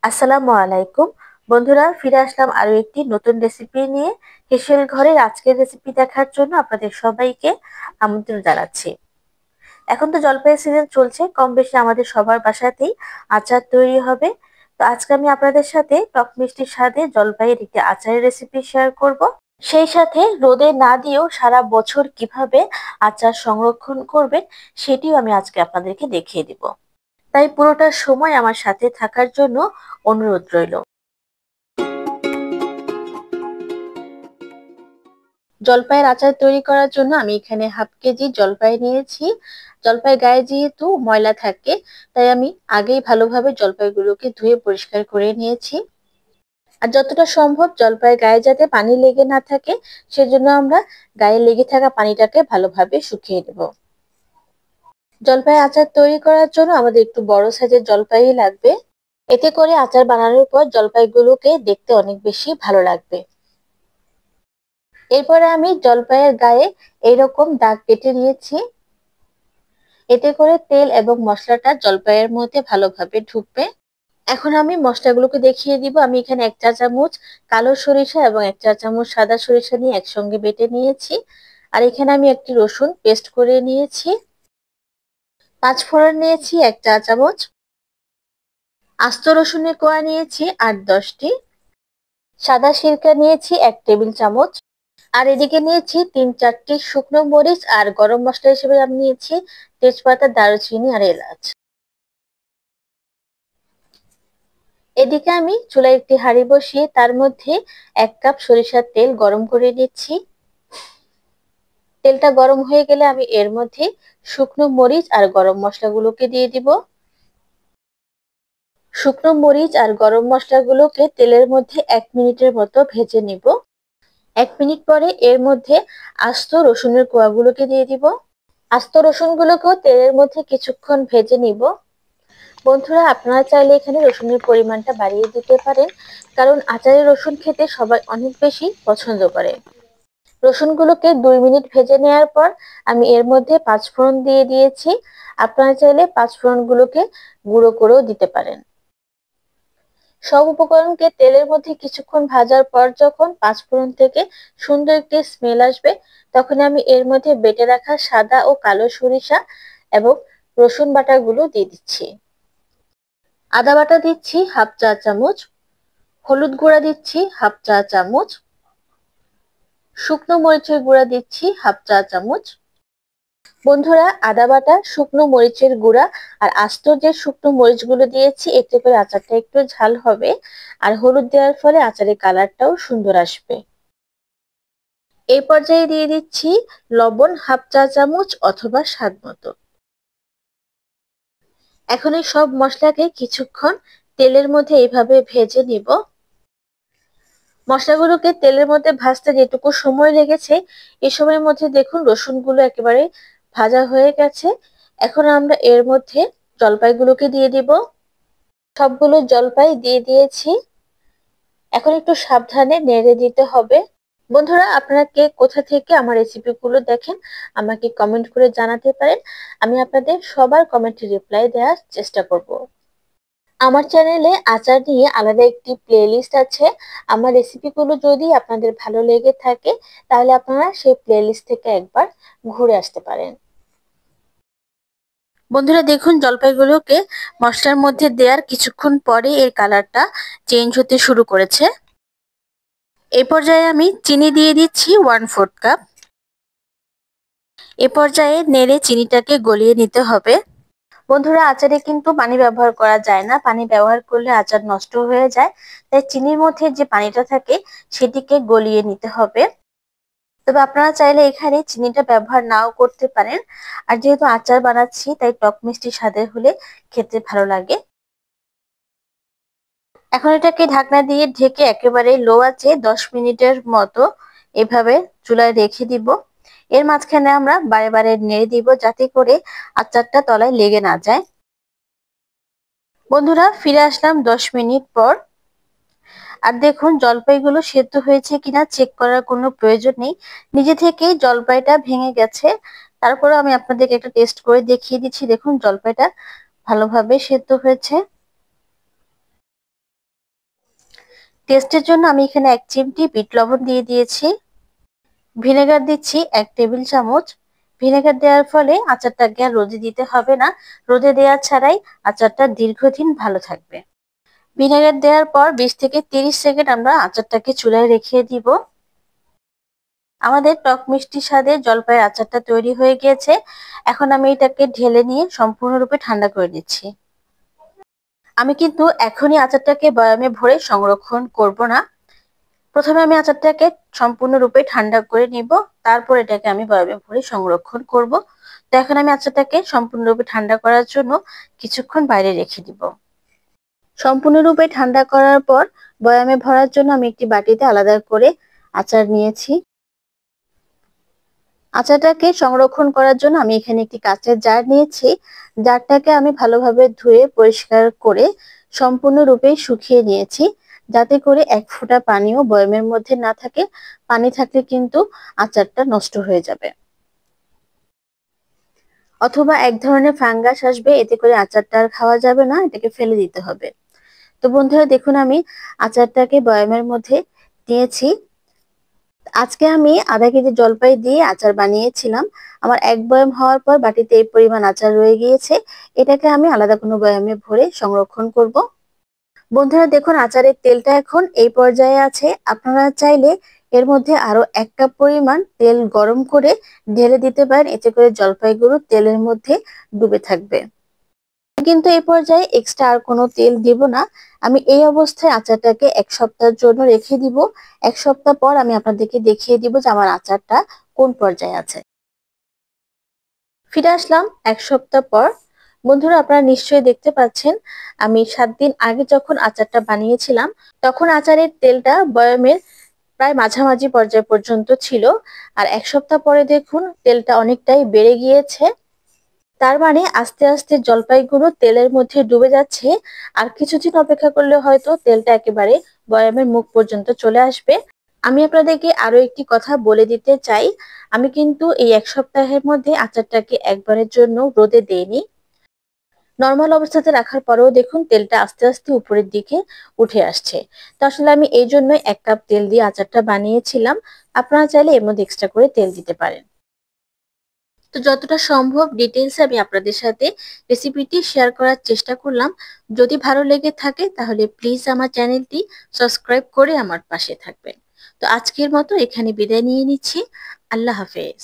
আসসালামু আলাইকুম বন্ধুরা, ফিরে আসলাম আরো একটি নতুন রেসিপি নিয়ে। হেসেল ঘরের আজকের রেসিপি দেখার জন্য আপনাদের সবাইকে আমন্ত্রণ জানাচ্ছি। এখন তো জলপাইয়ের সিজন চলছে, কম বেশি আমাদের সবার বাসাতেই আচার তৈরি হবে। তো আজকে আমি আপনাদের সাথে টক মিষ্টির স্বাদে জলপাইয়ের একটি আচারের রেসিপি শেয়ার করব। সেই সাথে রোদে না দিয়েও সারা বছর কিভাবে আচার সংরক্ষণ করবেন সেটিও আমি আজকে আপনাদেরকে দেখিয়ে দিব। তাই পুরোটা সময় আমার সাথে থাকার জন্য অনুরোধ রইল। জলপাইয়ের আচার তৈরি করার জন্য আমি এখানে হাফ কেজি জলপাই নিয়েছি। জলপাই গায়ে যেহেতু ময়লা থাকে, তাই আমি আগেই ভালোভাবে জলপাইগুলোকে ধুয়ে পরিষ্কার করে নিয়েছি। আর যতটা সম্ভব জলপাই গায়ে যাতে পানি লেগে না থাকে, সেজন্য আমরা গায়ে লেগে থাকা পানিটাকে ভালোভাবে শুকিয়ে নেব। জলপাই আচার তৈরি করার জন্য আমাদের একটু বড় সাইজের জলপাই লাগবে। এতে করে আচার বানানোর পর জলপাইগুলোকে দেখতে অনেক বেশি ভালো লাগবে। এরপরে আমি জলপাইয়ের গায়ে এইরকম দাগ কেটে নিয়েছি। এতে করে তেল এবং মশলাটা জলপাইয়ের মধ্যে ভালোভাবে ঢুকবে। এখন আমি মশলাগুলোকে দেখিয়ে দিব। আমি এখানে 1 চা চামচ কালো সরিষা এবং 1 চা চামচ সাদা সরিষা নিয়ে একসঙ্গে বেটে নিয়েছি। আর এখানে আমি একটি রসুন পেস্ট করে নিয়েছি। 5 ফোড়ন নিয়েছি 1 চা চামচ। আস্ত রসুনের কোয়া নিয়েছি 8-10টি। সাদা সিরকা নিয়েছি 1 টেবিল চামচ। আর এদিকে নিয়েছি 3-4টি শুকনো মরিচ, আর গরম মশলা হিসেবে আমি নিয়েছি তেজপাতা, দারুচিনি আর এলাচ। এদিকে আমি চুলায় একটি হাঁড়ি বসিয়ে তার মধ্যে 1 কাপ সরিষার তেল গরম করে নিচ্ছি। তেলটা গরম হয়ে গেলে আমি এর মধ্যে শুকনো মরিচ আর গরম মশলাগুলোকে দিয়ে দিব। শুকনো মরিচ আর গরম মশলাগুলোকে তেলের মধ্যে 1 মিনিটের মতো ভেজে নিব। 1 মিনিট পরে এর মধ্যে আস্ত রসুনের কোয়াগুলোকে দিয়ে দিব। আস্ত রসুনগুলোকেও তেলের মধ্যে কিছুক্ষণ ভেজে নিব। বন্ধুরা, আপনারা চাইলে এখানে রসুনের পরিমাণটা বাড়িয়ে দিতে পারেন, কারণ আচারে রসুন খেতে সবাই অনেক বেশি পছন্দ করে। রসুনগুলোকে 2 মিনিট ভেজে নেওয়ার পর আমি এর মধ্যে 5 ফোড়ন দিয়ে দিয়েছি। আপনারা চাইলে 5 ফোড়নগুলোকে গুঁড়ো করেও দিতে পারেন। সব উপকরণকে তেলের মধ্যে কিছুক্ষণ ভাজার পর যখন 5 ফোড়ন থেকে সুন্দর একটি স্মেল আসবে, তখন আমি এর মধ্যে বেটে রাখা সাদা ও কালো সরিষা এবং রসুন বাটাগুলো দিয়ে দিচ্ছি। আদা বাটা দিচ্ছি হাফ চা চামচ, হলুদ গুঁড়া দিচ্ছি হাফ চা চামচ, শুকনো মরিচের গুঁড়া দিচ্ছি হাফ চা চামচ। বন্ধুরা, আদা বাটা, শুকনো মরিচের গুঁড়া আর আস্ত যে শুকনো মরিচগুলো দিয়েছি, এতে করে আচারটা একটু ঝাল হবে। আর হলুদ দেওয়ার ফলে আচারের কালারটাও সুন্দর আসবে। এই পর্যায়ে দিয়ে দিচ্ছি লবণ হাফ চা চামচ অথবা স্বাদ মতো। এখন এই সব মশলাকে কিছুক্ষণ তেলের মধ্যে এইভাবে ভেজে নিব। মশলাগুলোকে তেলের মধ্যে ভাজতে যেটুকু সময় লেগেছে, এই সময়ের মধ্যে দেখুন রসুনগুলো একেবারে ভাজা হয়ে গেছে। এখন আমরা এর মধ্যে জলপাইগুলোকে দিয়ে দিব। সবগুলো জলপাই দিয়ে দিয়েছি। এখন একটু সাবধানে নেড়ে দিতে হবে। বন্ধুরা, আপনারা কে কোথা থেকে আমার রেসিপিগুলো দেখেন আমাকে কমেন্ট করে জানাতে পারেন। আমি আপনাদের সবার কমেন্টে রিপ্লাই দেওয়ার চেষ্টা করব। আমার চ্যানেলে আচার নিয়ে আলাদা একটি প্লেলিস্ট আছে। আমার রেসিপিগুলো যদি আপনাদের ভালো লেগে থাকে, তাহলে আপনারা সেই প্লেলিস্ট থেকে একবার ঘুরে আসতে পারেন। বন্ধুরা দেখুন, জলপাইগুলোকে মশলার মধ্যে দেওয়ার কিছুক্ষণ পরে এর কালারটা চেঞ্জ হতে শুরু করেছে। এই পর্যায়ে আমি চিনি দিয়ে দিচ্ছি 1/4 কাপ। এ পর্যায়ে নেড়ে চিনিটাকে গলিয়ে নিতে হবে। বন্ধুরা, আচারে কিন্তু পানি ব্যবহার করা যায় না। পানি ব্যবহার করলে আচার নষ্ট হয়ে যায়। তাই চিনির মধ্যে যে পানিটা থাকে সেটিকে গলিয়ে নিতে হবে। তবে আপনারা চাইলে এখানে চিনিটা ব্যবহার নাও করতে পারেন। আর যেহেতু আচার বানাচ্ছি, তাই টক মিষ্টি স্বাদের হলে খেতে ভালো লাগে। এখন এটাকে ঢাকনা দিয়ে ঢেকে একেবারে লো আঁচে 10 মিনিটের মতো এভাবে চুলায় রেখে দিব। এর মাঝখানে আমরা বারে বারে নেড়ে দিব, যাতে করে আচারটা তলায় লেগে না যায়। বন্ধুরা, ফিরে আসলাম 10 মিনিট পর। আর দেখুন, জলপাইগুলো সেদ্ধ হয়েছে কিনা চেক করার কোনো প্রয়োজন নেই। নিজে থেকেই জলপাইটা ভেঙে গেছে। তারপরে আমি আপনাদেরকে একটা টেস্ট করে দেখিয়ে দিচ্ছি। দেখুন, জলপাইটা ভালোভাবে সেদ্ধ হয়েছে। টেস্টের জন্য আমি এখানে 1 চিমটি বিট লবণ দিয়ে দিয়েছি। ভিনেগার দিচ্ছি 1 টেবিল চামচ। ভিনেগার দেওয়ার ফলে আচারটাকে আর রোদে দিতে হবে না, রোদে দেওয়া ছাড়াই আচারটা দীর্ঘদিন ভালো থাকবে। ভিনেগার দেওয়ার পর 20 থেকে 30 সেকেন্ড আমরা আচারটাকে চুলায় রেখে দিব। আমাদের টক মিষ্টি স্বাদের জলপাইয়ের আচারটা তৈরি হয়ে গিয়েছে। এখন আমি এটাকে ঢেলে নিয়ে সম্পূর্ণরূপে ঠান্ডা করে নিচ্ছি। আমি কিন্তু এখনই আচারটাকে বয়ামে ভরে সংরক্ষণ করব না। প্রথমে আমি আচারটাকে সম্পূর্ণরূপে ঠান্ডা করে নিব, তারপর এটাকে আমি বয়ামে ভরে সংরক্ষণ করব। তো এখন আমি আচারটাকে সম্পূর্ণরূপে ঠান্ডা করার জন্য কিছুক্ষণ বাইরে রেখে দিব। সম্পূর্ণরূপে ঠান্ডা করার পর বয়ামে ভরার জন্য আমি একটি বাটিতে আলাদা করে আচার নিয়েছি। আচারটাকে সংরক্ষণ করার জন্য আমি এখানে একটি কাঁচের জার নিয়েছি। জারটাকে আমি ভালোভাবে ধুয়ে পরিষ্কার করে সম্পূর্ণরূপে শুকিয়ে নিয়েছি, যাতে করে 1 ফোঁটা পানিও বয়ামের মধ্যে না থাকে। পানি থাকলে কিন্তু আচারটা নষ্ট হয়ে যাবে, অথবা এক ধরনের ফাঙ্গাস আসবে, এতে করে আচারটা আর খাওয়া যাবে না, এটাকে ফেলে দিতে হবে। তো বন্ধুরা দেখুন, আমি আচারটাকে বয়ামের মধ্যে নিয়েছি। আজকে আমি আধা কেজি জলপাই দিয়ে আচার বানিয়েছিলাম। আমার 1 বয়াম হওয়ার পর বাটিতে এই পরিমাণ আচার রয়ে গিয়েছে। এটাকে আমি আলাদা কোনো বয়ামে ভরে সংরক্ষণ করব। বন্ধুরা দেখুন, আচারের তেলটা এখন এই পর্যায়ে আছে। আপনারা চাইলে এর মধ্যে আরো 1 কাপ পরিমাণ তেল গরম করে ঢেলে দিতে পারেন, এতে করে জলপাইগুলো তেলের মধ্যে ডুবে থাকবে। কিন্তু এই পর্যায়ে এক্সট্রা আর কোনো তেল দিব না। আমি এই অবস্থায় আচারটাকে 1 সপ্তাহের জন্য রেখে দিব। 1 সপ্তাহ পর আমি আপনাদেরকে দেখিয়ে দিব যে আমার আচারটা কোন পর্যায়ে আছে। ফিরে আসলাম 1 সপ্তাহ পর। বন্ধুরা আপনারা নিশ্চয়ই দেখতে পাচ্ছেন, আমি 7 দিন আগে যখন আচারটা বানিয়েছিলাম তখন আচারের তেলটা বয়ামের প্রায় মাঝামাঝি পর্যায় পর্যন্ত ছিল, আর 1 সপ্তাহ পরে দেখুন তেলটা অনেকটাই বেড়ে গিয়েছে। তার মানে আস্তে আস্তে জলপাইগুলো তেলের মধ্যে ডুবে যাচ্ছে। আর কিছুদিন অপেক্ষা করলে হয়তো তেলটা একেবারে বয়ামের মুখ পর্যন্ত চলে আসবে। আমি আপনাদেরকে আরো একটি কথা বলে দিতে চাই, আমি কিন্তু এই 1 সপ্তাহের মধ্যে আচারটাকে একবারের জন্য রোদে দেইনি। নর্মাল অবস্থাতে রাখার পরেও দেখুন তেলটা আস্তে আস্তে উপরের দিকে উঠে আসছে। তো আসলে আমি এই জন্যই 1 কাপ তেল দিয়ে আচারটা বানিয়েছিলাম। আপনারা চাইলে এর মধ্যে এক্সট্রা করে তেল দিতে পারেন। তো যতটা সম্ভব ডিটেইলস আমি আপনাদের সাথে রেসিপিটি শেয়ার করার চেষ্টা করলাম। যদি ভালো লেগে থাকে তাহলে প্লিজ আমার চ্যানেলটি সাবস্ক্রাইব করে আমার পাশে থাকবেন। তো আজকের মতো এখানে বিদায় নিয়ে নিচ্ছি। আল্লাহ হাফেজ।